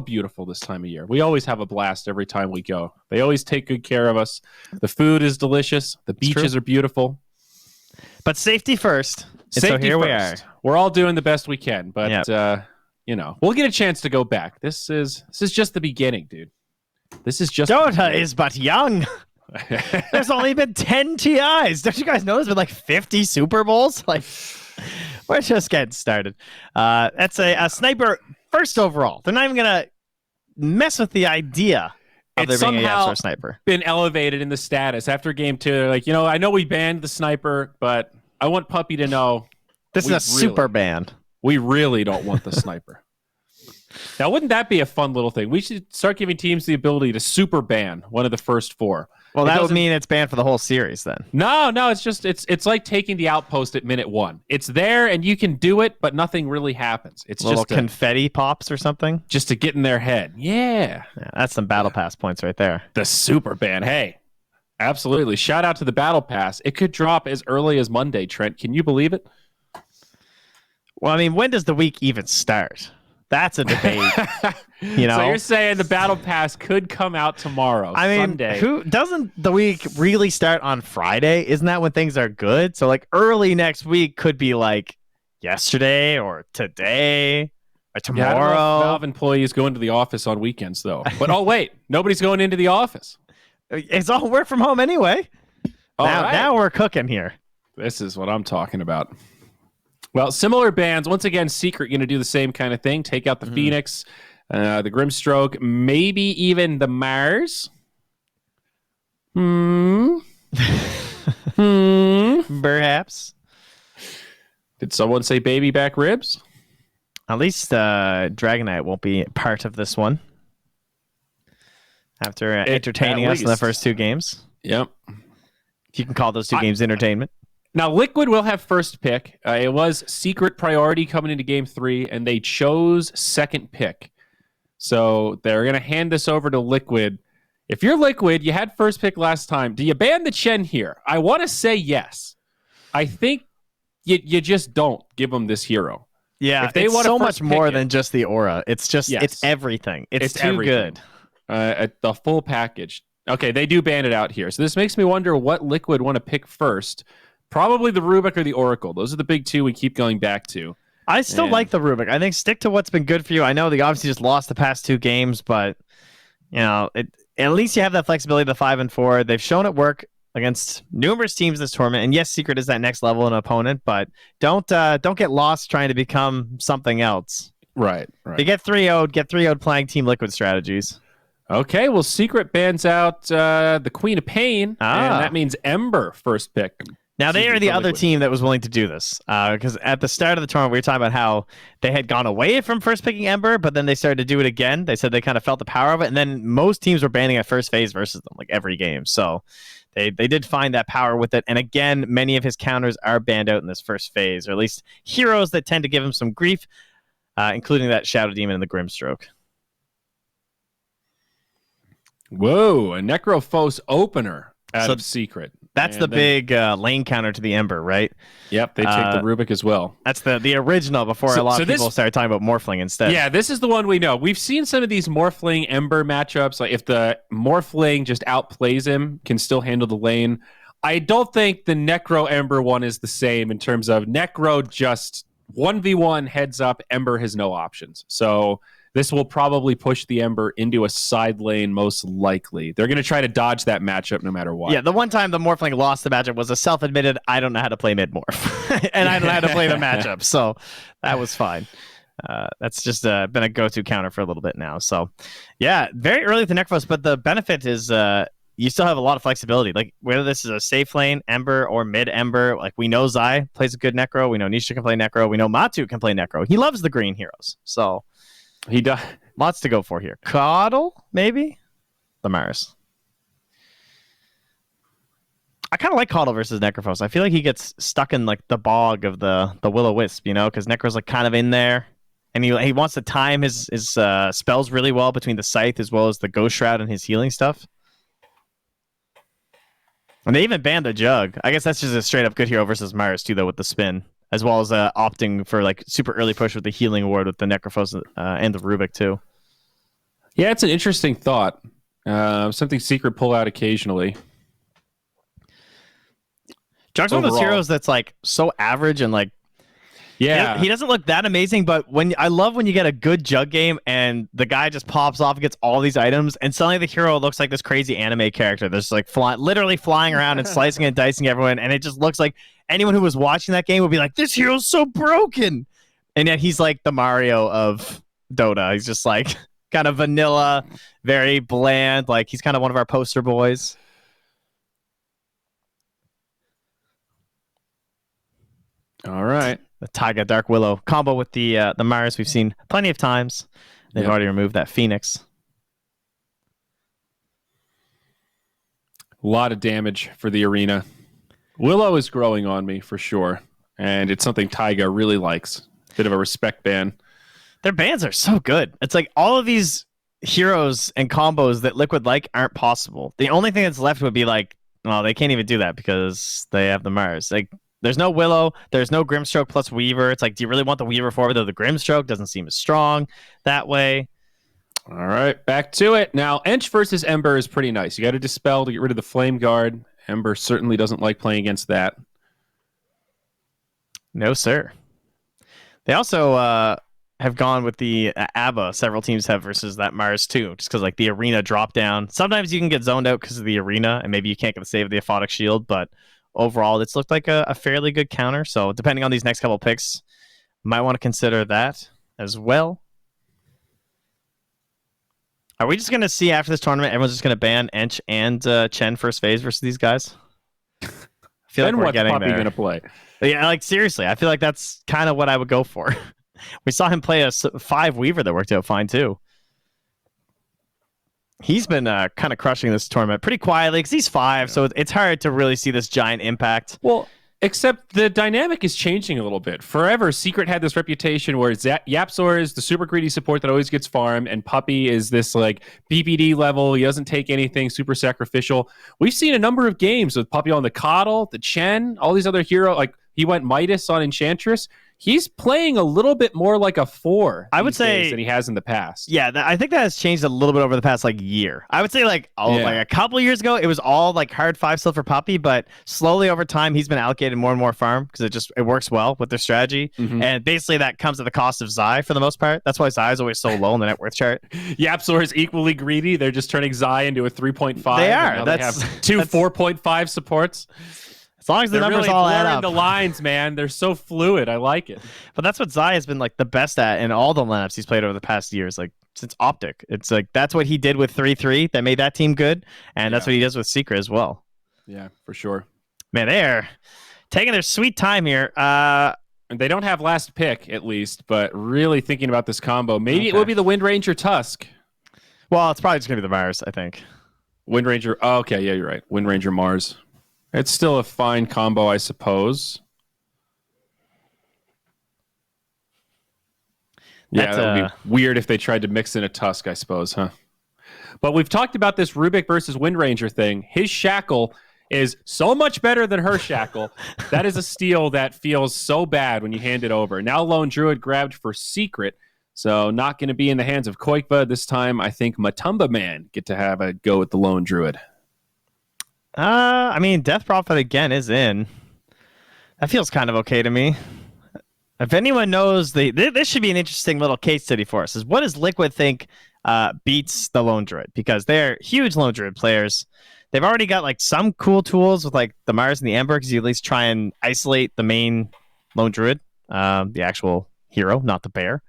beautiful this time of year. We always have a blast every time we go. They always take good care of us. The food is delicious. The beaches are beautiful. But safety first. Safety so here first. we are. We're all doing the best we can, but we'll get a chance to go back. This is just the beginning, dude. This is just Dota is but young. There's only been 10 TIs. Don't you guys know there's been like 50 Super Bowls? Like, we're just getting started. That's a sniper first overall. They're not even gonna mess with the idea of there being a yes or a sniper. Been elevated in the status after game 2. They're like, I know we banned the sniper, but I want Puppy to know this is a super ban. We really don't want the sniper. Now, wouldn't that be a fun little thing? We should start giving teams the ability to super ban one of the first 4. Well, that would mean it's banned for the whole series then. No, it's like taking the outpost at minute 1. It's there and you can do it, but nothing really happens. It's little just confetti pops or something. Just to get in their head. Yeah, that's some battle pass points right there. The super ban. Hey, absolutely. Shout out to the battle pass. It could drop as early as Monday, Trent. Can you believe it? Well, I mean, when does the week even start? That's a debate. So you're saying the battle pass could come out tomorrow, Sunday. Who doesn't the week really start on Friday? Isn't that when things are good? So like early next week could be like yesterday or today or tomorrow. Yeah, I don't know if Valve employees go into the office on weekends though. But wait, nobody's going into the office. It's all work from home anyway. Now we're cooking here. This is what I'm talking about. Well, similar bans. Once again, Secret going to do the same kind of thing. Take out the Phoenix, the Grimstroke, maybe even the Mars. Perhaps. Did someone say baby back ribs? At least Dragonite won't be part of this one. After entertaining us in the first 2 games. Yep. You can call those 2 games entertainment. Now, Liquid will have first pick. It was Secret priority coming into Game 3, and they chose second pick. So they're going to hand this over to Liquid. If you're Liquid, you had first pick last time. Do you ban the Chen here? I want to say yes. I think you just don't give them this hero. Yeah, if they want so much more than just the aura. It's just, it's everything. It's too everything. Good. The full package. Okay, they do ban it out here. So this makes me wonder what Liquid want to pick first. Probably the Rubik or the Oracle. Those are the big 2 we keep going back to. I still like the Rubik. I think stick to what's been good for you. I know they obviously just lost the past 2 games, but at least you have that flexibility of the 5 and 4. They've shown it work against numerous teams this tournament. And yes, Secret is that next level in opponent, but don't get lost trying to become something else. Right. They get 3-0'd playing Team Liquid strategies. Okay, well, Secret bans out the Queen of Pain, and that means Ember first pick. Now, they are the other team that was willing to do this, because at the start of the tournament, we were talking about how they had gone away from first picking Ember, but then they started to do it again. They said they kind of felt the power of it, and then most teams were banning at first phase versus them, like every game. So they did find that power with it, and again, many of his counters are banned out in this first phase, or at least heroes that tend to give him some grief, including that Shadow Demon and the Grimstroke. Whoa, a Necrophos opener out of Secret. That's the big lane counter to the Ember, right? Yep, they take the Rubik as well. That's the original before a lot of people started talking about Morphling instead. Yeah, this is the one we know. We've seen some of these Morphling Ember matchups. Like if the Morphling just outplays him, can still handle the lane. I don't think the Necro Ember one is the same in terms of Necro just 1v1 heads up, Ember has no options. So this will probably push the Ember into a side lane, most likely. They're going to try to dodge that matchup no matter what. Yeah, the one time the Morphling lost the matchup was a self-admitted, I don't know how to play mid-morph. And I don't know how to play the matchup. So that was fine. That's just been a go-to counter for a little bit now. So yeah, very early with the Necros, but the benefit is you still have a lot of flexibility. Like whether this is a safe lane Ember or mid-Ember, like we know Zai plays a good Necro. We know Nisha can play Necro. We know Matu can play Necro. He loves the green heroes. So he does. Lots to go for here. Coddle, maybe? The Mars. I kind of like Coddle versus Necrophos. I feel like he gets stuck in like the bog of the Will-O-Wisp, because Necro's like kind of in there. And he wants to time his spells really well between the Scythe as well as the Ghost Shroud and his healing stuff. And they even banned the Jug. I guess that's just a straight up good hero versus Mars too, though, with the spin. As well as opting for like super early push with the healing ward with the Necrophos and the Rubik too. Yeah, it's an interesting thought. Something Secret pull out occasionally. Jug's one of those heroes that's like so average and like yeah, he doesn't look that amazing, but I love when you get a good Jug game and the guy just pops off and gets all these items, and suddenly the hero looks like this crazy anime character that's like literally flying around and slicing and dicing everyone, and it just looks like anyone who was watching that game would be like, this hero's so broken. And yet he's like the Mario of Dota. He's just like kind of vanilla, very bland. Like he's kind of one of our poster boys. All right. The Taiga Dark Willow combo with the Mars we've seen plenty of times. They've already removed that Phoenix. A lot of damage for the arena. Willow is growing on me for sure, and it's something Taiga really likes. Bit of a respect ban. Their bans are so good. It's like all of these heroes and combos that Liquid like aren't possible. The only thing that's left would be like, well, they can't even do that because they have the Mars. Like, there's no Willow, there's no Grimstroke plus Weaver. It's like, do you really want the Weaver forward, though the Grimstroke doesn't seem as strong that way? All right, back to it. Now, Ench versus Ember is pretty nice. You got to Dispel to get rid of the Flame Guard. Ember certainly doesn't like playing against that. No, sir. They also have gone with the ABBA. Several teams have versus that Mars too, just because like the arena drop down. Sometimes you can get zoned out because of the arena, and maybe you can't get the save of the Aphotic Shield, but overall, it's looked like a fairly good counter. So depending on these next couple picks, might want to consider that as well. Are we just going to see after this tournament, everyone's just going to ban Ench and Chen first phase versus these guys? I feel then like we're what's getting Puppey there. going to play? Yeah, like seriously, I feel like that's kind of what I would go for. We saw him play a 5 Weaver that worked out fine too. He's been kind of crushing this tournament pretty quietly because he's 5, so it's hard to really see this giant impact. Well, except the dynamic is changing a little bit. Forever, Secret had this reputation where Yapzor is the super greedy support that always gets farmed, and Puppey is this like BPD level. He doesn't take anything, super sacrificial. We've seen a number of games with Puppey on the Coddle, the Chen, all these other heroes. Like he went Midas on Enchantress. He's playing a little bit more like a 4, I would say, than he has in the past. Yeah, I think that has changed a little bit over the past like year. I would say like a couple years ago, it was all like hard 5 still for Puppey, but slowly over time, he's been allocated more and more farm because it works well with their strategy. Mm-hmm. And basically that comes at the cost of Zai for the most part. That's why Zai is always so low in the net worth chart. Yapzor is equally greedy. They're just turning Zai into a 3.5. They are. They have 2 4.5 supports. As long as the numbers really all add up. The lines, man, they're so fluid. I like it. But that's what Zai has been like the best at in all the lineups he's played over the past years. Like since Optic, it's like that's what he did with 3-3 that made that team good, and that's what he does with Secret as well. Yeah, for sure. Man, they're taking their sweet time here. They don't have last pick at least, but really thinking about this combo, maybe it would be the Wind Ranger Tusk. Well, it's probably just gonna be the Mars, I think. Wind Ranger. Oh, okay, yeah, you're right. Wind Ranger Mars. It's still a fine combo, I suppose. Yeah, that would be weird if they tried to mix in a Tusk, I suppose, huh? But we've talked about this Rubik versus Wind Ranger thing. His Shackle is so much better than her Shackle. That is a steal that feels so bad when you hand it over. Now Lone Druid grabbed for Secret, so not going to be in the hands of Koikva. This time, I think Matumba Man get to have a go at the Lone Druid. I mean, Death Prophet again is in. That feels kind of okay to me. If anyone knows, this should be an interesting little case study for us. Is what does Liquid think beats the Lone Druid? Because they're huge Lone Druid players. They've already got like some cool tools with like the Mars and the Ember, because you at least try and isolate the main Lone Druid, the actual hero, not the bear.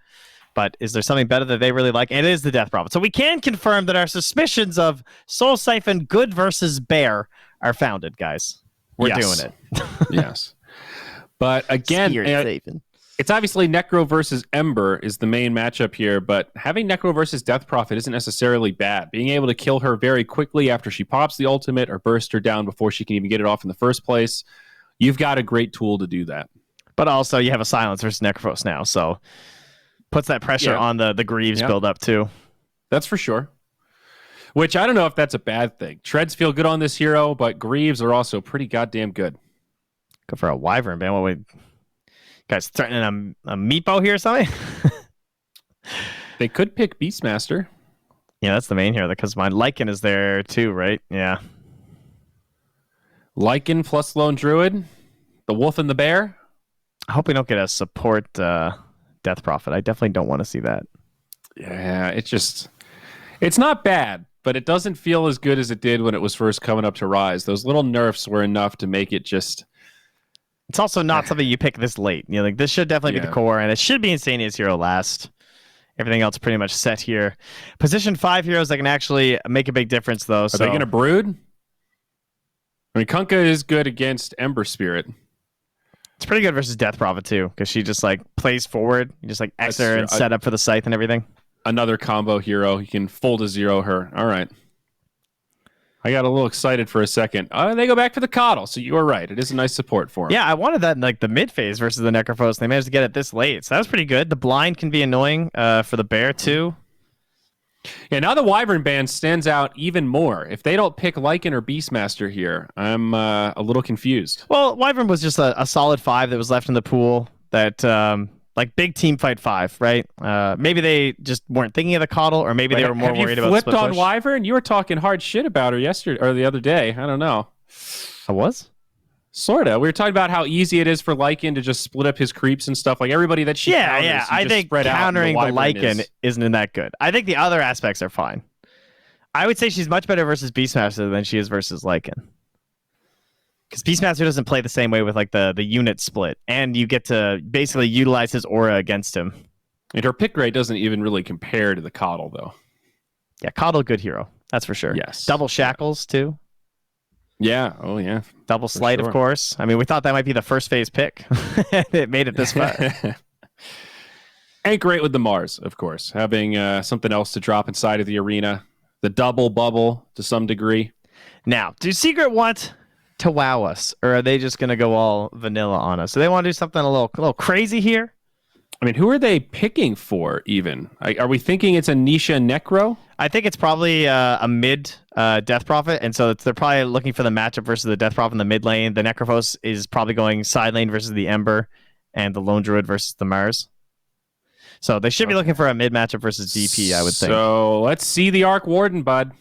But is there something better that they really like? And it is the Death Prophet. So we can confirm that our suspicions of Soul Siphon good versus bear are founded, guys. We're doing it. Yes. But again, it's obviously Necro versus Ember is the main matchup here, but having Necro versus Death Prophet isn't necessarily bad. Being able to kill her very quickly after she pops the ultimate or burst her down before she can even get it off in the first place, you've got a great tool to do that. But also you have a Silence versus Necros now, so puts that pressure on the Greaves build up too. That's for sure. Which I don't know if that's a bad thing. Treads feel good on this hero, but Greaves are also pretty goddamn good. Go for a Wyvern, man. What guys threatening a Meepo here or something? They could pick Beastmaster. Yeah, that's the main hero because my Lycan is there too, right? Yeah. Lycan plus Lone Druid, the Wolf and the Bear. I hope we don't get a support Death Prophet. I definitely don't want to see that. Yeah, it's not bad, but it doesn't feel as good as it did when it was first coming up to Rise. Those little nerfs were enough to make it just... It's also not something you pick this late. You know, like this should definitely be the core, and it should be Insania's hero last. Everything else pretty much set here. Position 5 heroes that can actually make a big difference, though. Are they going to brood? I mean, Kunkka is good against Ember Spirit. It's pretty good versus Death Prophet, too, because she just, like, plays forward. You just, like, X her and set up for the scythe and everything. Another combo hero. You can full to zero her. All right. I got a little excited for a second. They go back for the Coddle, so you were right. It is a nice support for him. Yeah, I wanted that in like the mid phase versus the Necrophos. They managed to get it this late, so that was pretty good. The blind can be annoying for the bear too. Yeah, now the Wyvern band stands out even more. If they don't pick Lycan or Beastmaster here, I'm a little confused. Well, Wyvern was just a solid 5 that was left in the pool that like big team fight 5, right? Maybe they just weren't thinking of the Coddle, or maybe they were more worried about flipped split on push. Wyvern? You were talking hard shit about her yesterday or the other day. I don't know. I was? Sorta. We were talking about how easy it is for Lycan to just split up his creeps and stuff. Like everybody that she counters, yeah. I think countering the Lycan isn't that good. I think the other aspects are fine. I would say she's much better versus Beastmaster than she is versus Lycan. Because Beastmaster doesn't play the same way with like the unit split, and you get to basically utilize his aura against him. And her pick rate doesn't even really compare to the Coddle, though. Yeah, Coddle, good hero. That's for sure. Yes. Double Shackles, too. Yeah. Oh, yeah. Double Slight, of course. I mean, we thought that might be the first phase pick. It made it this far. Ain't great with the Mars, of course. Having something else to drop inside of the arena. The double bubble, to some degree. Now, do Secret want to wow us, or are they just going to go all vanilla on us? Do they want to do something a little crazy here? I mean, who are they picking for, even? Are we thinking it's a Nisha Necro? I think it's probably a mid Death Prophet, and so they're probably looking for the matchup versus the Death Prophet in the mid lane. The Necrophos is probably going side lane versus the Ember, and the Lone Druid versus the Mars. So they should be looking for a mid matchup versus DP, I would think. So let's see the Arc Warden, bud.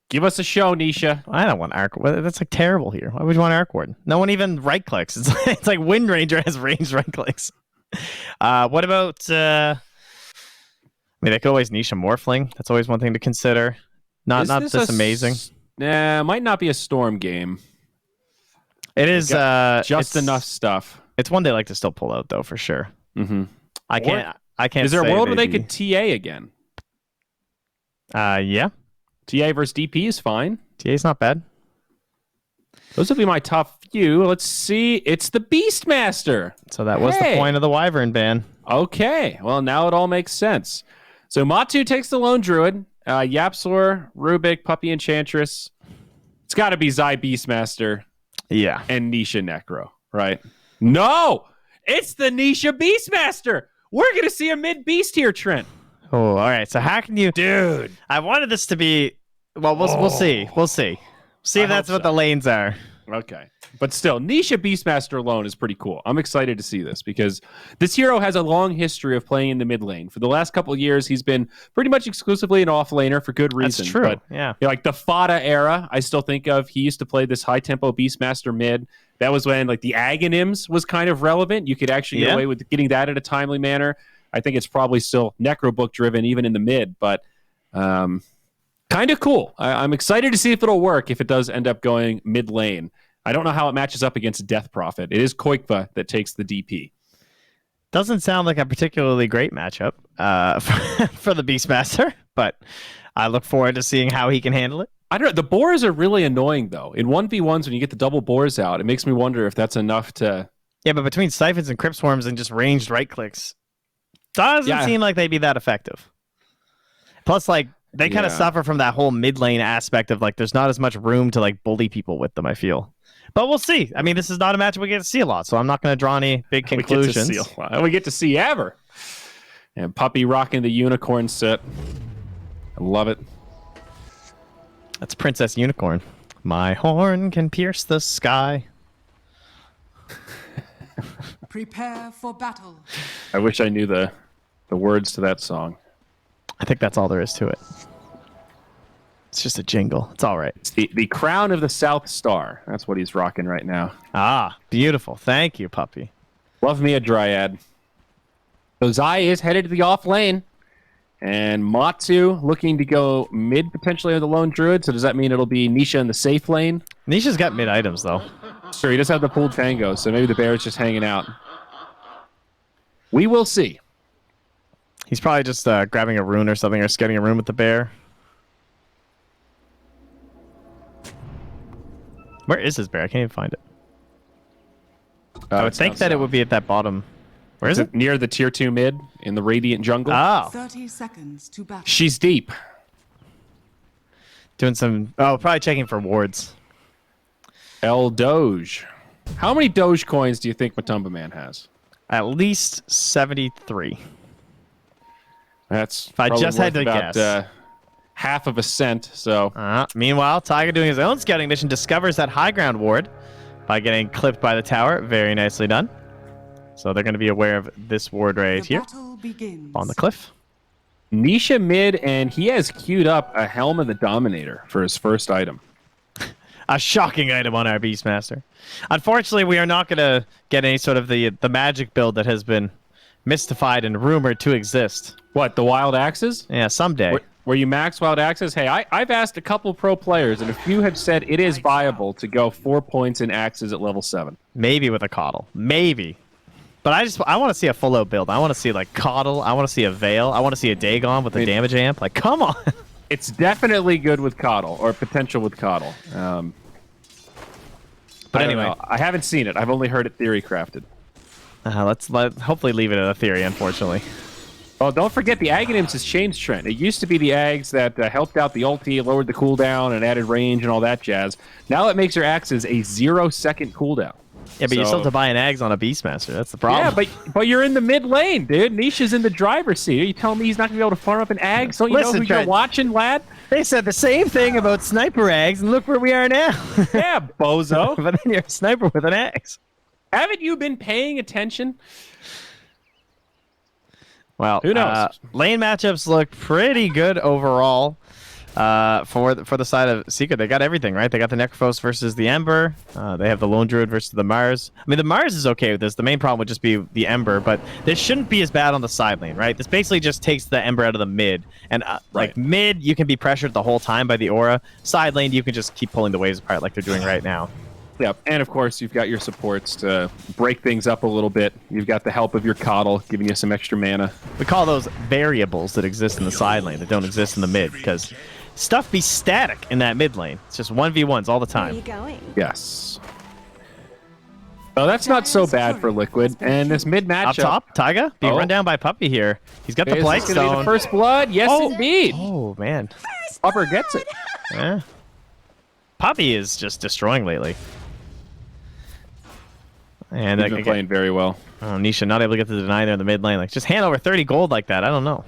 Give us a show, Nisha. I don't want Arc. That's like terrible here. Why would you want Arc Warden? No one even right clicks. It's like Wind Ranger has ranged right clicks. What about? I mean, they could always niche a Morphling. That's always one thing to consider. Not this amazing. Nah, might not be a Storm game. It is just enough stuff. It's one they like to still pull out though, for sure. Mm-hmm. I can't. Is there a world where they could TA again? Yeah. TA versus DP is fine. TA's not bad. Those would be my top few. Let's see. It's the Beastmaster. So that was the point of the Wyvern ban. Okay. Well, now it all makes sense. So Matu takes the Lone Druid. Yapsor, Rubik, Puppy Enchantress. It's got to be Zai Beastmaster. Yeah. And Nisha Necro, right? No! It's the Nisha Beastmaster! We're going to see a mid-beast here, Trent. Oh, all right. So how can you... Dude. I wanted this to be... Well, we'll see. We'll see. See if that's what the lanes are. Okay. But still, Nisha Beastmaster alone is pretty cool. I'm excited to see this because this hero has a long history of playing in the mid lane. For the last couple of years, he's been pretty much exclusively an off laner for good reason. That's true. But, yeah. Like the Fada era, I still think of. He used to play this high tempo Beastmaster mid. That was when like the Aghanim's was kind of relevant. You could actually get away with getting that in a timely manner. I think it's probably still Necrobook driven even in the mid, but kind of cool. I'm excited to see if it'll work if it does end up going mid lane. I don't know how it matches up against Death Prophet. It is Koikva that takes the DP. Doesn't sound like a particularly great matchup for the Beastmaster, but I look forward to seeing how he can handle it. I don't know. The boars are really annoying, though. In 1v1s, when you get the double boars out, it makes me wonder if that's enough to... Yeah, but between Siphons and Crypt Swarms and just ranged right clicks, doesn't seem like they'd be that effective. Plus, like, they kind of suffer from that whole mid lane aspect of, like, there's not as much room to, like, bully people with them, I feel. But we'll see. I mean, this is not a match we get to see a lot, so I'm not going to draw any big conclusions. We get to see ever. And Puppy rocking the unicorn set. I love it. That's Princess Unicorn. My horn can pierce the sky. Prepare for battle. I wish I knew the words to that song. I think that's all there is to it. It's just a jingle. It's all right. It's the crown of the South Star. That's what he's rocking right now. Ah, beautiful. Thank you, puppy. Love me a Dryad. So Zai is headed to the off lane. And Matsu looking to go mid potentially on the Lone Druid. So does that mean it'll be Nisha in the safe lane? Nisha's got mid items, though. Sure, he does have the pooled tango, so maybe the bear is just hanging out. We will see. He's probably just grabbing a rune or something, or getting a rune with the bear. Where is his bear? I can't even find it. I would think that it would be at that bottom. Where is it? Near the tier 2 mid in the Radiant jungle. Oh. 30 seconds to battle. She's deep. Doing some... Oh, probably checking for wards. El Doge. How many Doge coins do you think Matumba Man has? At least 73. That's if I just had to about, guess. Half of a cent, so... Meanwhile, Tiger doing his own scouting mission discovers that high ground ward by getting clipped by the tower. Very nicely done. So they're going to be aware of this ward right here on the cliff. Nisha mid, and he has queued up a Helm of the Dominator for his first item. A shocking item on our Beastmaster. Unfortunately, we are not going to get any sort of the magic build that has been mystified and rumored to exist. What, the Wild Axes? Yeah, someday. Where you max Wild Axes? Hey, I've asked a couple pro players, and a few have said it is viable to go 4 points in Axes at level 7. Maybe with a Coddle. Maybe. But I want to see a full out build. I want to see like Coddle. I want to see a Veil. I want to see a Dagon with a damage amp. Like, come on. It's definitely good with Coddle, or potential with Coddle. But anyway, I haven't seen it. I've only heard it theory crafted. Let's hopefully leave it at a theory, unfortunately. Well, don't forget the Aghanims has changed trend. It used to be the Ags that helped out the ulti, lowered the cooldown, and added range and all that jazz. Now it makes your Axes a 0-second cooldown. Yeah, but you still have to buy an Ags on a Beastmaster. That's the problem. Yeah, but you're in the mid lane, dude. Nisha's in the driver's seat. Are you telling me he's not going to be able to farm up an Ags? Don't you know who you're watching, lad? They said the same thing about Sniper Ags, and look where we are now. Yeah, bozo. But then you're a Sniper with an Ags. Haven't you been paying attention? Well, who knows? Lane matchups look pretty good overall. For the side of Secret, they got everything, right? They got the Necrophos versus the Ember. They have the Lone Druid versus the Mars. I mean, the Mars is okay with this. The main problem would just be the Ember, but this shouldn't be as bad on the side lane, right? This basically just takes the Ember out of the mid. And like mid, you can be pressured the whole time by the aura. Side lane, you can just keep pulling the waves apart like they're doing right now. Yep, and of course, you've got your supports to break things up a little bit. You've got the help of your Coddle, giving you some extra mana. We call those variables that exist in the side lane that don't exist in the mid, because stuff be static in that mid lane. It's just 1v1s all the time. Where are you going? Yes. Oh, that's not so bad for Liquid. And this mid matchup... Up top, Taiga being run down by Puppy here. He's got the Blight Stone. Is this going to be the first blood? Yes, indeed. Oh, man. Upper gets it. Yeah. Puppy is just destroying lately. And he's been playing very well. Oh, Nisha not able to get the deny there in the mid lane. Like, just hand over 30 gold like that. I don't know.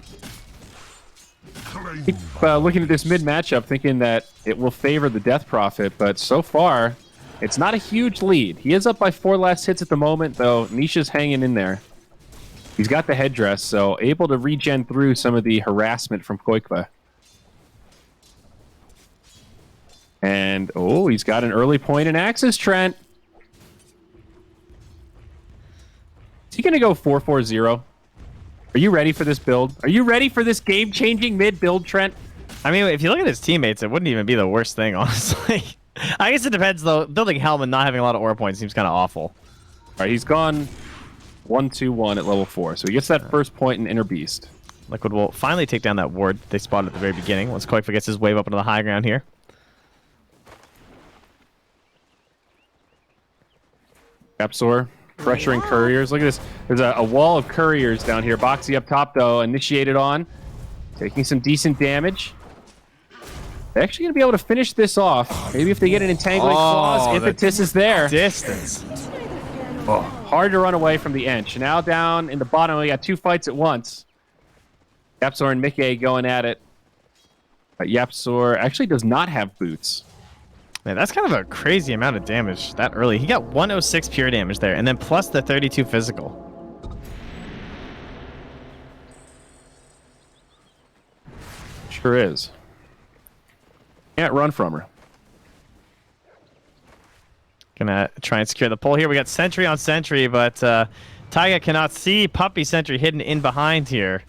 Keep looking at this mid matchup, thinking that it will favor the Death Prophet, but so far, it's not a huge lead. He is up by 4 last hits at the moment, though. Nisha's hanging in there. He's got the headdress, so able to regen through some of the harassment from Koikva. And, oh, he's got an early point in Axis, Trent. Is he going to go 4-4-0? Are you ready for this build? Are you ready for this game-changing mid build, Trent? I mean, if you look at his teammates, it wouldn't even be the worst thing, honestly. I guess it depends, though. Building Helm and not having a lot of aura points seems kind of awful. All right, he's gone 1-2-1 at level 4, so he gets that first point in Inner Beast. Liquid will finally take down that ward they spotted at the very beginning once Koikva gets his wave up into the high ground here. Epsor pressuring couriers. Look at this. There's a wall of couriers down here. Boxy up top, though, initiated on. Taking some decent damage. They're actually going to be able to finish this off. Maybe if they get an Entangling Claws, Impetus is there. Distance. Oh, hard to run away from the Ench. Now down in the bottom, we got 2 fights at once. Yapsor and Mickey going at it. Yapsor actually does not have boots. Man, that's kind of a crazy amount of damage that early. He got 106 pure damage there, and then plus the 32 physical. Sure is. Can't run from her. Gonna try and secure the pole here. We got sentry on sentry, but Taiga cannot see Puppy sentry hidden in behind here.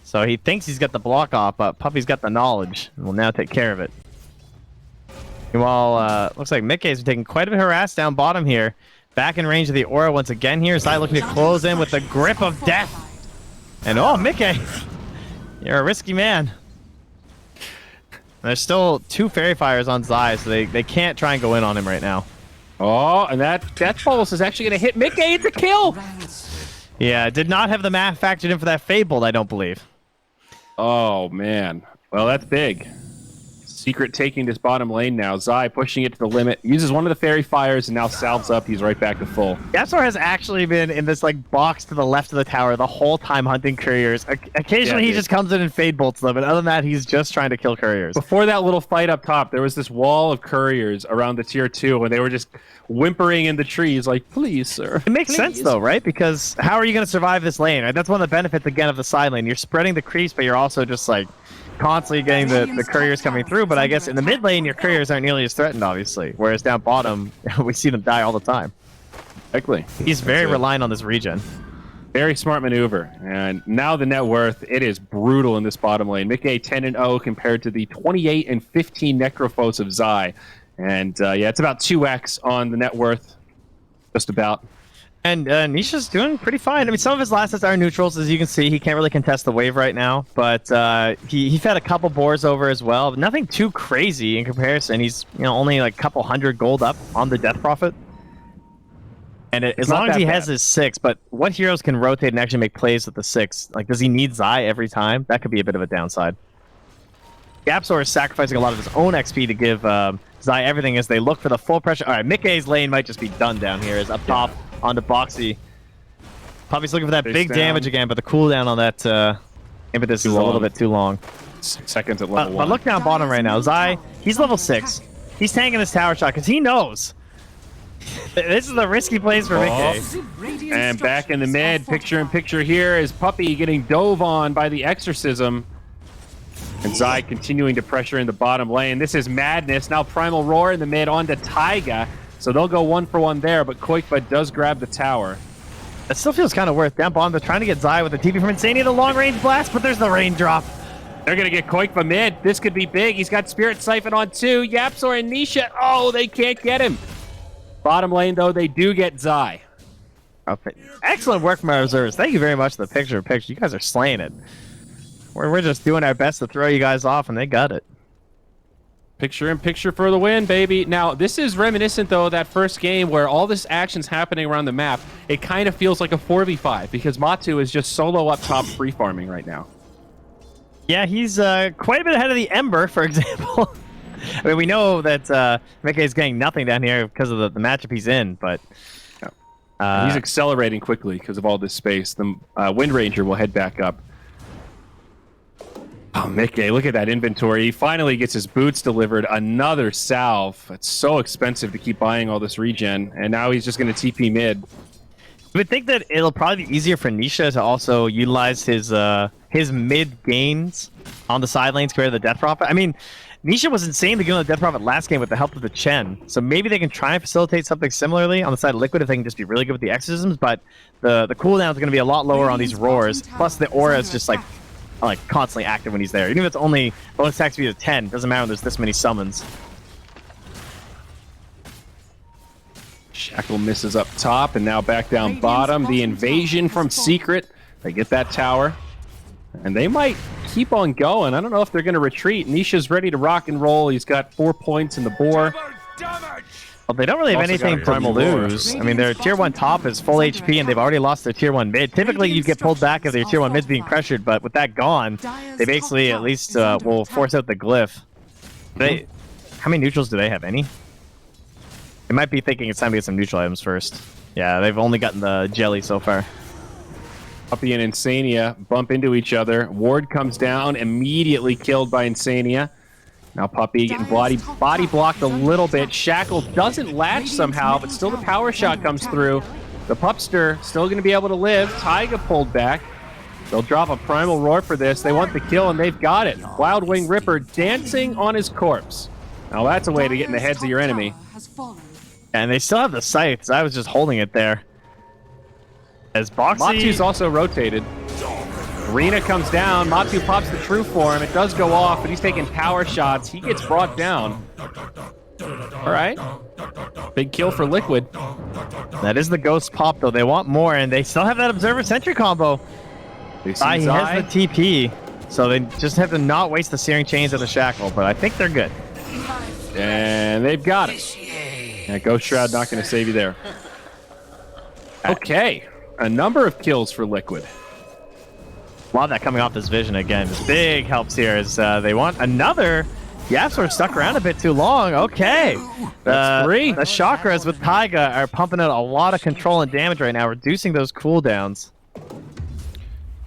So he thinks he's got the block off, but Puppy's got the knowledge and will now take care of it. Meanwhile, looks like Mickey's taking quite a bit of harass down bottom here. Back in range of the aura once again here. Zai looking to close in with the grip of death. And oh, Mickey, you're a risky man. There's still 2 fairy fires on Zai, so they can't try and go in on him right now. Oh, and that pulse is actually going to hit Mickey. It's a kill. Yeah, did not have the math factored in for that Fabled, I don't believe. Oh, man. Well, that's big. Secret taking this bottom lane now. Zai pushing it to the limit. Uses one of the fairy fires and now salves up. He's right back to full. Yasuo has actually been in this like box to the left of the tower the whole time hunting couriers. Occasionally he just comes in and fade bolts them, but other than that, he's just trying to kill couriers. Before that little fight up top, there was this wall of couriers around the tier 2, and they were just whimpering in the trees like, please, sir. It makes sense, though, right? Because how are you going to survive this lane? Right? That's one of the benefits, again, of the side lane. You're spreading the creeps, but you're also just like constantly getting the couriers coming through. But I guess in the mid lane, your couriers aren't nearly as threatened, obviously. Whereas down bottom, we see them die all the time. Exactly. He's very reliant on this regen. Very smart maneuver. And now the net worth, it is brutal in this bottom lane. Mickey 10-0 compared to the 28 and 15 Necrophos of Zai. And yeah, it's about 2x on the net worth. Just about. And Nisha's doing pretty fine. I mean, some of his last hits are neutrals, as you can see. He can't really contest the wave right now, but he fed a couple boars over as well. Nothing too crazy in comparison. He's only like a couple hundred gold up on the Death Prophet. And as long as he has his 6, but what heroes can rotate and actually make plays with the 6? Like, does he need Zai every time? That could be a bit of a downside. Gapsor is sacrificing a lot of his own XP to give Zai everything as they look for the full pressure. All right, Mickey's lane might just be done down here. Is up top onto Boxy. Puppy's looking for that big damage again, but the cooldown on that impetus is a little bit too long. 6 seconds at level 1. But look down bottom right now. Zai, he's level 6. He's tanking this tower shot because he knows this is the risky place for Mickey. And back in the mid, picture in picture here is Puppy getting dove on by the Exorcism. And Zai continuing to pressure in the bottom lane. This is madness. Now Primal Roar in the mid onto Taiga. So they'll go 1-for-1 there, but Koikba does grab the tower. That still feels kind of worth. Down bottom, they're trying to get Zai with the TP from Insania, the long-range blast, but there's the raindrop. They're going to get Koikba mid. This could be big. He's got Spirit Siphon on 2. Yapsor and Nisha. Oh, they can't get him. Bottom lane, though, they do get Zai. Okay. Excellent work from our observers. Thank you very much for the picture. You guys are slaying it. We're just doing our best to throw you guys off, and they got it. Picture in picture for the win, baby. Now, this is reminiscent, though, of that first game where all this action's happening around the map. It kind of feels like a 4v5 because Matu is just solo up top free farming right now. Yeah, he's quite a bit ahead of the Ember, for example. I mean, we know that Mickey is getting nothing down here because of the matchup he's in, but... he's accelerating quickly because of all this space. The Wind Ranger will head back up. Oh, Mickey, look at that inventory. He finally gets his boots delivered. Another salve. It's so expensive to keep buying all this regen. And now he's just going to TP mid. You would think that it'll probably be easier for Nisha to also utilize his mid gains on the side lanes compared to the Death Prophet. I mean, Nisha was insanely good on the Death Prophet last game with the help of the Chen. So maybe they can try and facilitate something similarly on the side of Liquid if they can just be really good with the exorcisms. But the cooldown is going to be a lot lower on these roars. Plus the aura is just like constantly active when he's there. Even if it's only bonus attack speed of 10, doesn't matter when there's this many summons. Shackle misses up top and now back down bottom. The invasion from Secret. They get that tower. And they might keep on going. I don't know if they're going to retreat. Nisha's ready to rock and roll. He's got 4 points in the boar. Well, they don't really have anything to lose. I mean, their tier 1 top is full HP, and they've already lost their tier 1 mid. Typically, you get pulled back if their tier 1 mid's being pressured, but with that gone, they basically at least will force out the glyph. How many neutrals do they have? Any? They might be thinking it's time to get some neutral items first. Yeah, they've only gotten the jelly so far. Puppy and Insania bump into each other. Ward comes down, immediately killed by Insania. Now Puppy getting body blocked a little bit. Shackle doesn't latch somehow, but still the power shot comes through. The Pupster still going to be able to live. Taiga pulled back. They'll drop a Primal Roar for this. They want the kill, and they've got it. Wild Wing Ripper dancing on his corpse. Now that's a way to get in the heads of your enemy. And they still have the scythes. I was just holding it there. As Boxy... Matu's also rotated. Arena comes down. Matu pops the true form. It does go off, but he's taking power shots. He gets brought down. All right. Big kill for Liquid. That is the ghost pop, though. They want more, and they still have that Observer Sentry combo. He has the TP, so they just have to not waste the Searing Chains or the Shackle, but I think they're good. And they've got it. Yeah, Ghost Shroud not going to save you there. Okay. A number of kills for Liquid. A lot of that coming off this Vision again. Big helps here as they want another. Yeah, sort of stuck around a bit too long. Okay. That's 3. The Chakras with Taiga are pumping out a lot of control and damage right now, reducing those cooldowns.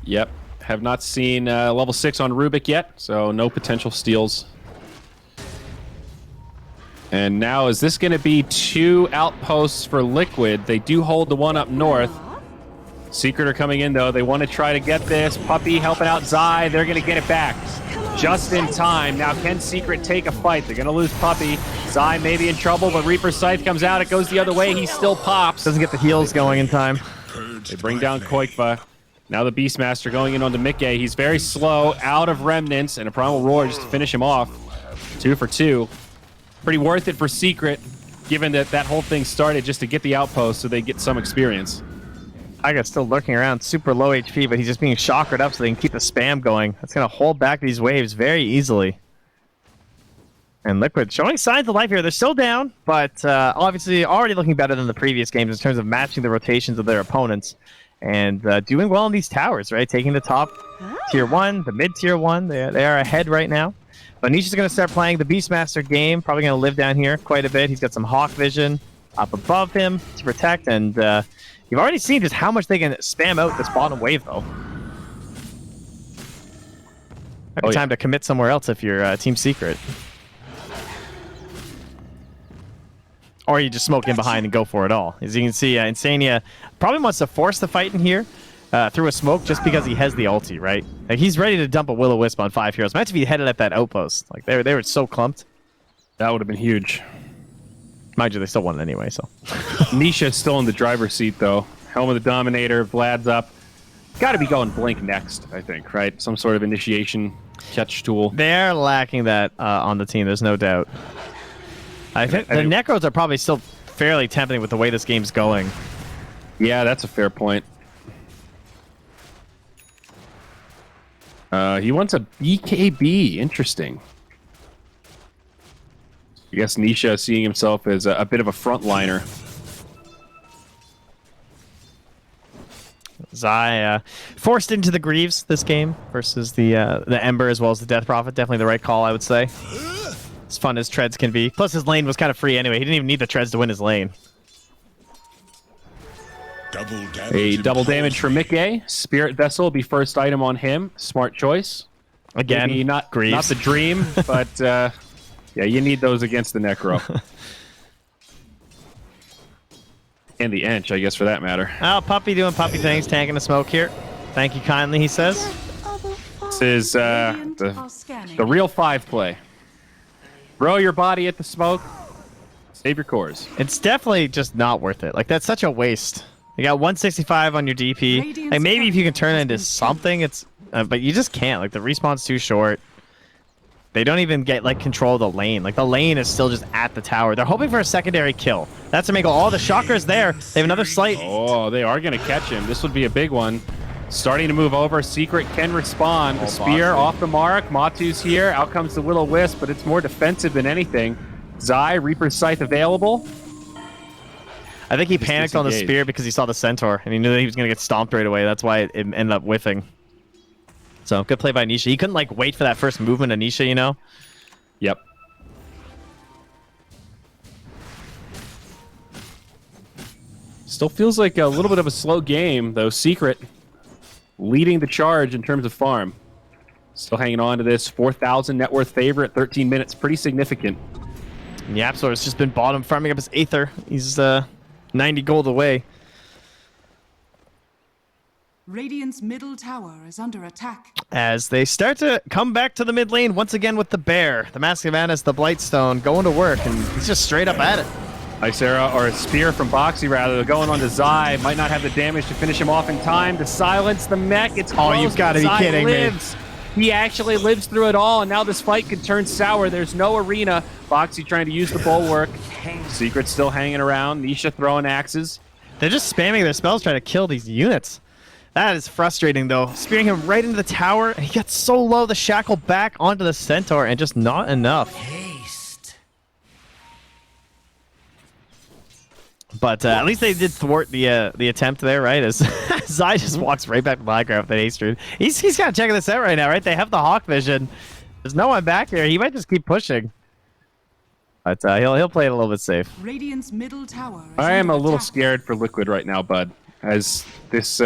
Yep. Have not seen level 6 on Rubik yet, so no potential steals. And now, is this going to be 2 outposts for Liquid? They do hold the one up north. Secret are coming in, though. They want to try to get this. Puppy helping out Zai. They're going to get it back just in time. Now, can Secret take a fight? They're going to lose Puppy. Zai may be in trouble, but Reaper's Scythe comes out. It goes the other way. He still pops. Doesn't get the heals going in time. They bring down Koikva. Now the Beastmaster going in onto Mickey. He's very slow, out of Remnants, and a Primal Roar just to finish him off. 2 for 2. Pretty worth it for Secret, given that that whole thing started just to get the outpost so they get some experience. Taiga's still lurking around, super low HP, but he's just being chakred up so they can keep the spam going. That's going to hold back these waves very easily. And Liquid showing signs of life here. They're still down, but obviously already looking better than the previous games in terms of matching the rotations of their opponents. And doing well in these towers, right? Taking the top tier 1, the mid tier 1. They are ahead right now. But Nisha's going to start playing the Beastmaster game. Probably going to live down here quite a bit. He's got some Hawk Vision up above him to protect. And you've already seen just how much they can spam out this bottom wave, though. Time to commit somewhere else if you're Team Secret. Or you just smoke in behind and go for it all. As you can see, Insania probably wants to force the fight in here through a smoke just because he has the ulti, right? Like, he's ready to dump a Will-O-Wisp on 5 heroes. Imagine if he headed at that outpost. Like, they were so clumped. That would have been huge. Mind you, they still won it anyway, so. Nisha's still in the driver's seat, though. Helm of the Dominator, Vlad's up. Got to be going Blink next, I think, right? Some sort of initiation catch tool. They're lacking that on the team, there's no doubt. I think the Necros are probably still fairly tempting with the way this game's going. Yeah, that's a fair point. He wants a BKB. Interesting. I guess Nisha seeing himself as a bit of a frontliner. Zai forced into the Greaves this game versus the Ember as well as the Death Prophet. Definitely the right call, I would say. As fun as Treads can be. Plus his lane was kind of free anyway. He didn't even need the Treads to win his lane. A double damage for Mickey. Spirit Vessel will be first item on him. Smart choice. Again, maybe not Greaves. The dream, but yeah, you need those against the Necro. And the Ench, I guess, for that matter. Oh, Puppy doing Puppy things, tanking the smoke here. Thank you kindly, he says. This is the real 5 play. Throw your body at the smoke. Save your cores. It's definitely just not worth it. Like, that's such a waste. You got 165 on your DP. Like, maybe if you can turn it into something, it's... but you just can't. Like, the respawn's too short. They don't even get, like, control of the lane. Like, the lane is still just at the tower. They're hoping for a secondary kill. That's to make all the Chakras there. They have another slight... Oh, they are going to catch him. This would be a big one. Starting to move over. Secret can respond. The spear off the mark. Matu's here. Out comes the Will-O-Wisp, but it's more defensive than anything. Zai, Reaper's Scythe available. I think he panicked on the spear because he saw the Centaur, and he knew that he was going to get stomped right away. That's why it ended up whiffing. So, good play by Nisha. He couldn't, like, wait for that first movement of Nisha, you know? Yep. Still feels like a little bit of a slow game, though. Secret leading the charge in terms of farm. Still hanging on to this 4,000 net worth favorite, 13 minutes. Pretty significant. And the Absol has just been bottom, farming up his Aether. He's 90 gold away. Radiant's middle tower is under attack. As they start to come back to the mid lane once again with the bear. The Mask of Madness, the Blightstone, going to work, and he's just straight up at it. Ice arrow, or a spear from Boxy rather, going on to Zai. Might not have the damage to finish him off in time to silence the mech. It's close. Oh, you've got to be kidding me. He actually lives through it all, and now this fight could turn sour. There's no arena. Boxy trying to use the bulwark. Secret's still hanging around. Nisha throwing axes. They're just spamming their spells trying to kill these units. That is frustrating, though. Spearing him right into the tower, and he gets so low, the shackle back onto the centaur, and just not enough. But at least they did thwart the attempt there, right? As Zai just walks right back to the high ground with that ace druid. He's kind of checking this out right now, right? They have the hawk vision. There's no one back there. He might just keep pushing. But he'll play it a little bit safe. Radiant's middle tower is I am under a little attack. scared for Liquid right now, bud. As this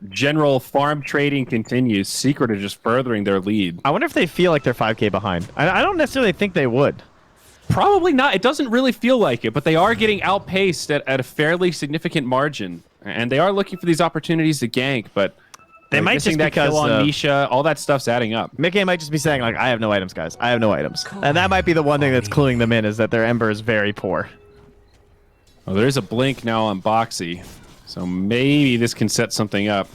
general farm trading continues, Secret are just furthering their lead. I wonder if they feel like they're 5k behind. I don't necessarily think they would. Probably not. It doesn't really feel like it, but they are getting outpaced at a fairly significant margin. And they are looking for these opportunities to gank, but They might missing just that because kill on Nisha, all that stuff's adding up. Mickey might just be saying, like, I have no items, guys. I have no items. And that might be the one thing that's cluing them in, is that their Ember is very poor. Oh, there's a blink now on Boxy, so maybe this can set something up.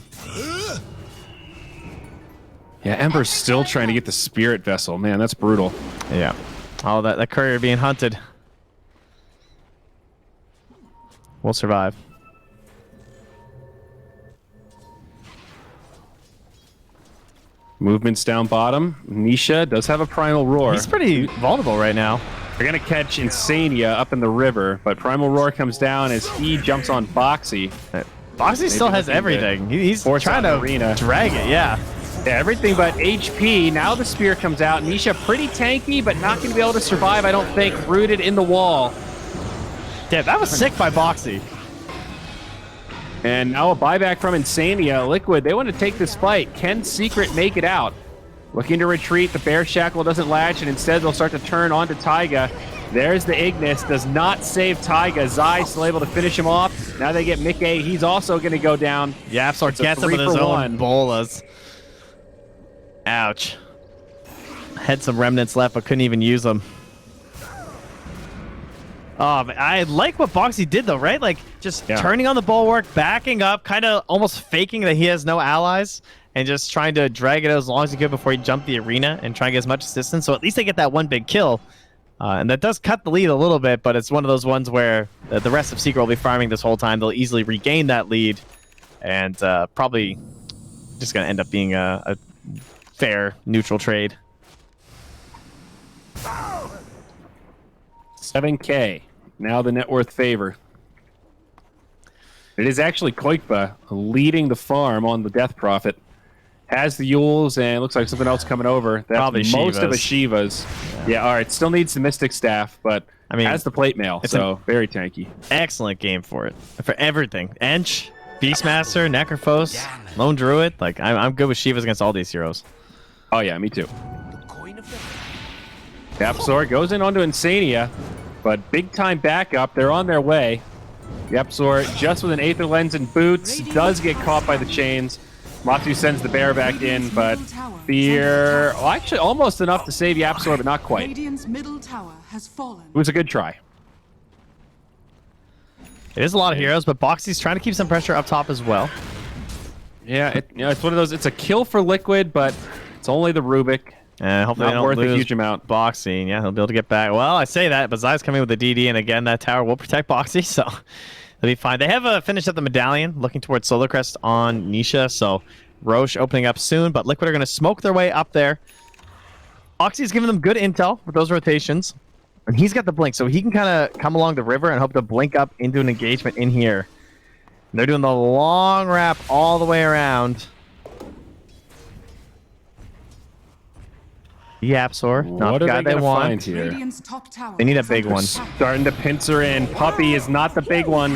Yeah, Ember's still trying to get the Spirit Vessel. Man, that's brutal. Yeah. Oh, that courier being hunted. We'll survive. Movements down bottom. Nisha does have a Primal Roar. He's pretty vulnerable right now. They're going to catch Insania up in the river, but Primal Roar comes down as he jumps on Boxy. Boxy still has looking to everything. He's force trying out to arena. drag it, yeah. Yeah, everything but HP. Now the spear comes out. Nisha pretty tanky, but not going to be able to survive, I don't think. Rooted in the wall. Yeah, that was sick by Boxy. And now a buyback from Insania. Liquid, they want to take this fight. Can Secret make it out? Looking to retreat. The Bear Shackle doesn't latch, and instead they'll start to turn onto Taiga. There's the Ignis. Does not save Taiga. Zai still able to finish him off. Now they get Mickey. He's also going to go down. Yapsor gets him with his own bolas. Ouch. Had some remnants left, but couldn't even use them. I like what Boxy did, though, right? Like, just turning on the bulwark, backing up, kind of almost faking that he has no allies, and just trying to drag it out as long as he could before he jumped the arena and try and get as much assistance. So at least they get that one big kill. And that does cut the lead a little bit, but it's one of those ones where the rest of Secret will be farming this whole time. They'll easily regain that lead, and probably just going to end up being a fair, neutral trade. 7K. Now the net worth favor. It is actually Koikba leading the farm on the Death Prophet. Has the Yules, and looks like something else coming over. That's probably most Shivas. of a Shivas. Yeah, all right. Still needs the Mystic Staff, but I mean, has the plate mail, so very tanky. Excellent game for it. For everything. Ench, Beastmaster, Necrophos, Lone Druid. Like, I'm good with Shivas against all these heroes. Oh, yeah, me too. Yapsor goes in onto Insania, but big time backup. They're on their way. Yapsor, just with an Aether Lens and boots, does get caught by the chains. Matsu sends the bear back in, but Fear... Well, actually, almost enough to save Yapsor, but not quite. Radiant's middle tower has fallen. It was a good try. It is a lot of heroes, but Boxy's trying to keep some pressure up top as well. Yeah, it's one of those... It's a kill for Liquid, but it's only the Rubik. Hopefully Not they don't worth lose a huge amount. Boxy, and yeah, he'll be able to get back. Well, I say that, but Zai's coming with the DD, and again, that tower will protect Boxy, so they'll be fine. They have finished up the medallion, looking towards Solar Crest on Nisha, so Roche opening up soon, but Liquid are going to smoke their way up there. Boxy's giving them good intel with those rotations, and he's got the blink, so he can kind of come along the river and hope to blink up into an engagement in here. And they're doing the long wrap all the way around. Yapsor, not the guy they want. Here? Radiant's top tower They need a is big under one. attack. Starting to pincer in. Puppy is not the big one.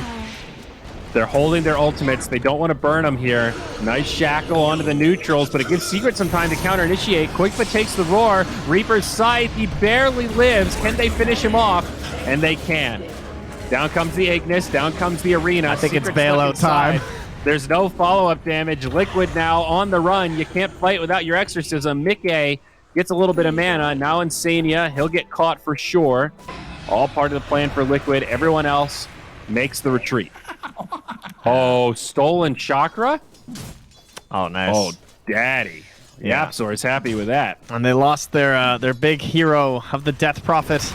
They're holding their ultimates. They don't want to burn them here. Nice shackle onto the neutrals, but it gives Secret some time to counter-initiate. Quickfoot takes the roar. Reaper's Scythe. He barely lives. Can they finish him off? And they can. Down comes the Ignis. Down comes the arena. I think it's Secret's bailout stuck inside. time. There's no follow-up damage. Liquid now on the run. You can't fight without your exorcism. Mickey gets a little bit of mana. Now Insania, he'll get caught for sure. All part of the plan for Liquid. Everyone else makes the retreat. Oh, stolen chakra? Oh, nice. Oh, daddy. Yeah. Yapzor is happy with that. And they lost their big hero of the Death Prophet.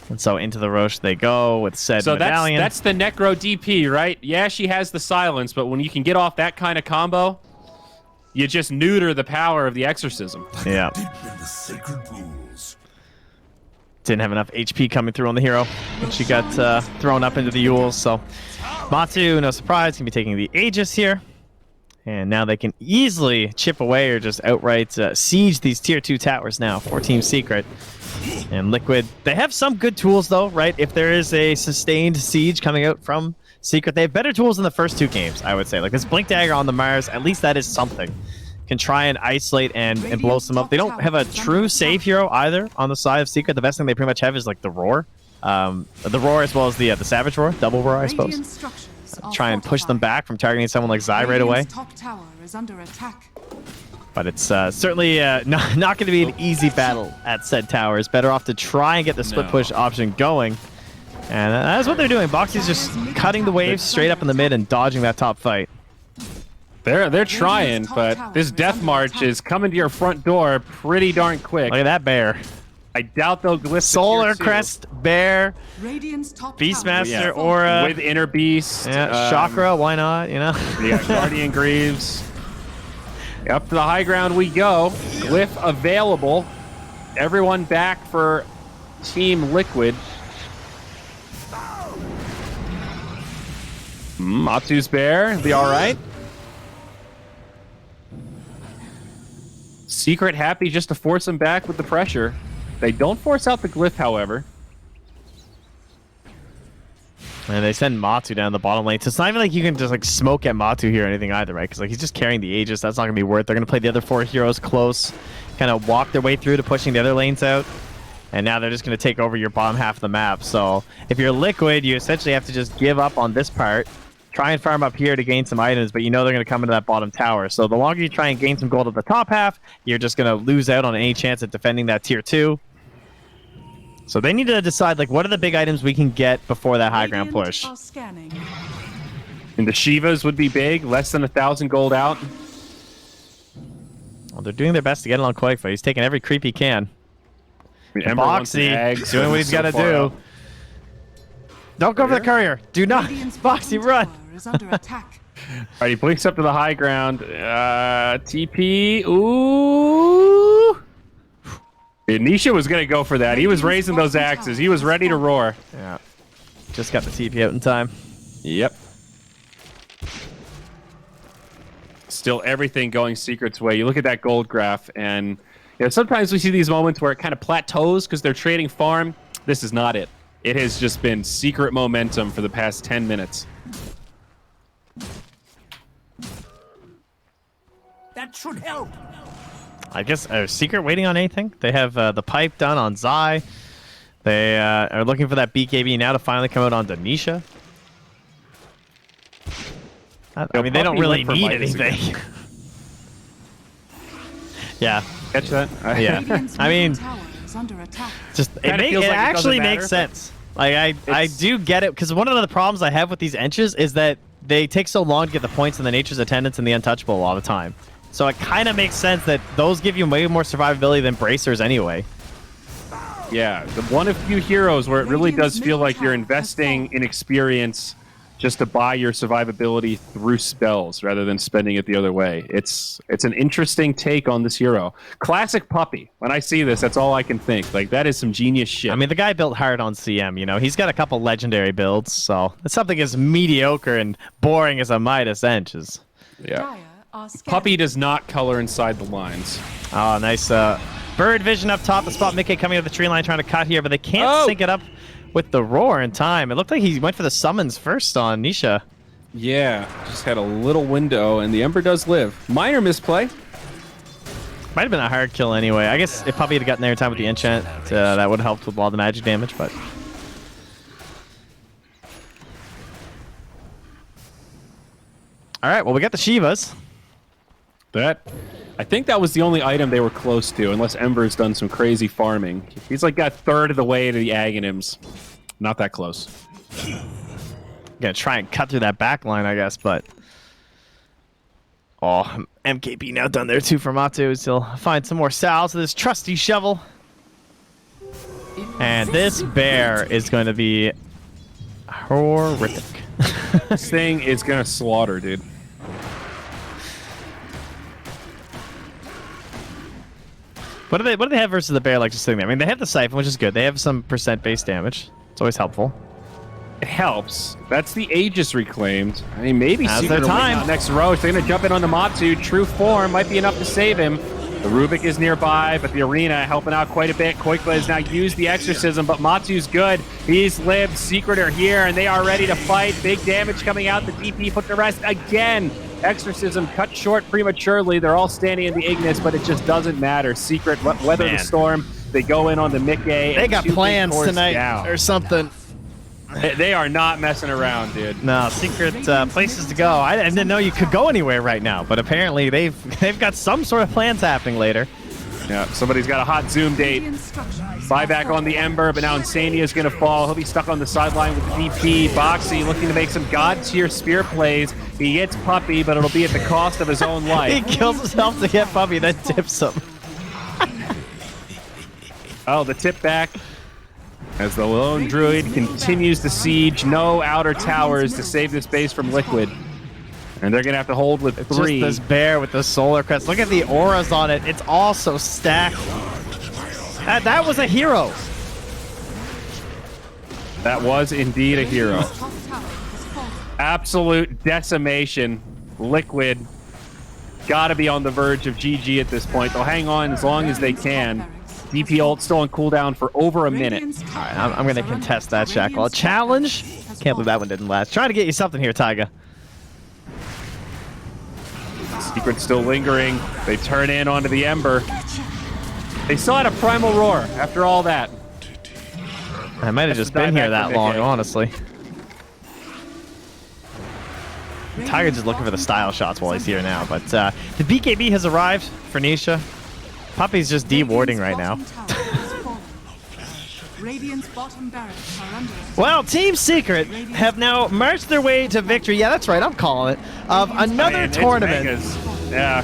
And so into the Roche they go with said medallion. That's the Necro DP, right? Yeah, she has the silence, but when you can get off that kind of combo, you just neuter the power of the exorcism. Yeah. Didn't have enough HP coming through on the hero. And she got thrown up into the Yules. So Matu, no surprise, can be taking the Aegis here. And now they can easily chip away or just outright siege these tier 2 towers now for Team Secret. And Liquid, they have some good tools though, right? If there is a sustained siege coming out from Secret, they have better tools in the first 2 games, I would say. Like this Blink Dagger on the Mars, at least that is something. Can try and isolate and blow some up. They don't have a true save hero either on the side of Secret. The best thing they pretty much have is like the Roar. The Roar as well as the Savage Roar, double Roar, I suppose. Try and push them back from targeting someone like Zai right away. Top tower is under attack. But it's certainly not going to be an easy battle at said towers. Better off to try and get the split push option going. And that's what they're doing. Boxy's just cutting the waves straight up in the mid and dodging that top fight. They're trying, but this Death March is coming to your front door pretty darn quick. Look at that bear. I doubt they'll glyph Solar Crest, Bear, Beastmaster, Aura. with Inner Beast. Yeah, Chakra, why not, you know? Yeah, Guardian Greaves. Up to the high ground we go. Glyph available. Everyone back for Team Liquid. Matu's Bear, be all right. Secret happy just to force him back with the pressure. They don't force out the glyph, however. And they send Matu down the bottom lane. So it's not even like you can just like smoke at Matu here or anything either, right? Because like he's just carrying the Aegis. That's not going to be worth. They're going to play the other 4 heroes close, kind of walk their way through to pushing the other lanes out. And now they're just going to take over your bottom half of the map. So if you're Liquid, you essentially have to just give up on this part. Try and farm up here to gain some items, but you know they're going to come into that bottom tower. So the longer you try and gain some gold at the top half, you're just going to lose out on any chance at defending that tier 2. So they need to decide, like, what are the big items we can get before that high ground push? And the Shivas would be big, less than 1,000 gold out. Well, they're doing their best to get along Quake, but he's taking every creep he can. Boxy doing what he's got to do. Don't go for the courier. Do not. Boxy, run. is under attack. All right, he blinks up to the high ground. TP. Ooh. Nisha was going to go for that. He was raising those axes. He was ready to roar. Yeah. Just got the TP out in time. Yep. Still everything going Secret's way. You look at that gold graph, and sometimes we see these moments where it kind of plateaus because they're trading farm. This is not it. It has just been Secret momentum for the past 10 minutes. That should help. I guess Secret waiting on anything? They have the pipe done on Zai. They are looking for that BKB now to finally come out on Danisha. I mean, they don't really need anything. Yeah. Catch that? Yeah. I mean, just it actually makes sense. Like I do get it, because one of the problems I have with these enches is that they take so long to get the points in the Nature's Attendants and the Untouchable a lot of the time. So it kind of makes sense that those give you way more survivability than Bracers anyway. Yeah, the one of few heroes where it really does feel like you're investing in experience just to buy your survivability through spells rather than spending it the other way. It's an interesting take on this hero. Classic Puppy. When I see this, that's all I can think. Like, that is some genius shit. I mean, the guy built hard on CM, you know. He's got a couple legendary builds, so it's something as mediocre and boring as a Midas Ench is. Yeah. Puppy does not color inside the lines. Oh, nice bird vision up top. The spot Mickey coming out of the tree line trying to cut here, but they can't sync it up with the roar in time. It looked like he went for the summons first on Nisha. Yeah, just had a little window, and the Ember does live. Minor misplay. Might have been a hard kill anyway. I guess if Puppy had gotten there in time with the enchant, that would have helped with all the magic damage, but... All right, well, we got the Shivas. I think that was the only item they were close to, unless Ember's done some crazy farming. He's like got third of the way to the Aghanims. Not that close. Gonna try and cut through that back line, I guess, but... Oh, MKB now done there too for Matu. He'll find some more salves with his trusty shovel. And this bear is going to be horrific. This thing is going to slaughter, dude. What do they have versus the bear like just sitting there? I mean, they have the siphon, which is good. They have some percent base damage. It's always helpful. It helps. That's the Aegis reclaimed. I mean, maybe Now's Secret their time. will next row. They're going to jump in on the Matsu. True form might be enough to save him. The Rubik is nearby, but the Arena helping out quite a bit. Koikba has now used the Exorcism, but Matsu's good. He's lived. Secret are here, and they are ready to fight. Big damage coming out. The DP put to rest again. Exorcism cut short prematurely. They're all standing in the Ignis, but it just doesn't matter. Secret weather the storm. They go in on the Mickey. They got plans tonight or something. They are not messing around, dude. No, secret places to go. I didn't know you could go anywhere right now, but apparently they've got some sort of plans happening later. Yeah, somebody's got a hot Zoom date. Buyback on the Ember, but now Insania is going to fall. He'll be stuck on the sideline with DP. Boxy looking to make some god-tier spear plays. He gets Puppy, but it'll be at the cost of his own life. He kills himself to get Puppy, then tips him. Oh, the tip back. As the lone druid continues to siege, no outer towers to save this base from Liquid. And they're going to have to hold with three. Just this bear with the solar crest. Look at the auras on it. It's all so stacked. That was a hero. That was indeed a hero. Top tower has fallen. Absolute decimation. Liquid got to be on the verge of GG at this point. They'll hang on as long as they can. DP ult still on cooldown for over a minute. All right, I'm going to contest that, Shackle. A challenge? Can't believe that one didn't last. Trying to get you something here, Taiga. Secret still lingering. They turn in onto the Ember. They still had a Primal Roar after all that. I might have just been here that long, honestly. Tiger's just looking for the style shots while he's here now, but the BKB has arrived for Nisha. Puppy's just de-warding right now. Radiant's bottom barracks are under attack. Well, Team Secret have now marched their way to victory. Yeah, that's right, I'm calling it. Of another Man, it's tournament. Vegas. Yeah.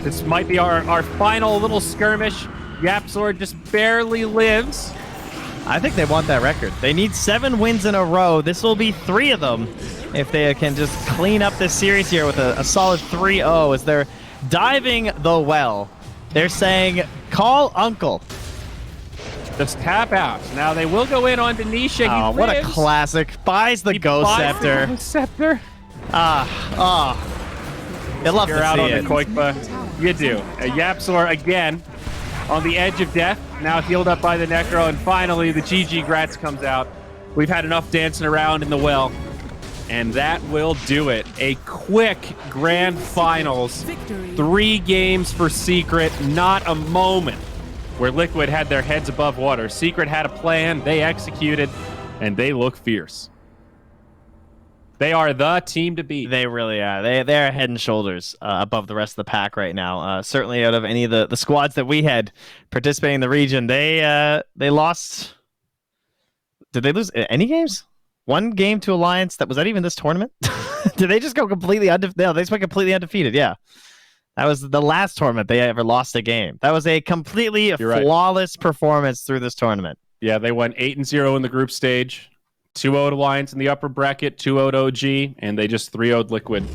This might be our final little skirmish. Yapzor just barely lives. I think they want that record. They need 7 wins in a row. This will be 3 of them if they can just clean up this series here with a solid 3-0 as they're diving the well. They're saying, call Uncle. Just tap out. Now they will go in on Denisha. Oh, what a classic. Buys the Ghost Scepter. Scepter. You love You're to out see on it. the Koikba. You do. Yapzor again on the edge of death. Now healed up by the Necro. And finally, the GG Grats comes out. We've had enough dancing around in the well. And that will do it. A quick grand finals. Victory. 3 games for Secret. Not a moment where Liquid had their heads above water. Secret had a plan. They executed. And they look fierce. They are the team to beat. They really are. They're head and shoulders above the rest of the pack right now. Certainly out of any of the squads that we had participating in the region, they lost. Did they lose any games? 1 game to Alliance. Was that even this tournament? Did they just go completely undefeated? No, they just went completely undefeated. Yeah, that was the last tournament they ever lost a game. That was a completely flawless performance through this tournament. Yeah, they went 8-0 in the group stage. 2-0 Alliance in the upper bracket, 2-0 OG, and they just 3-0'd Liquid.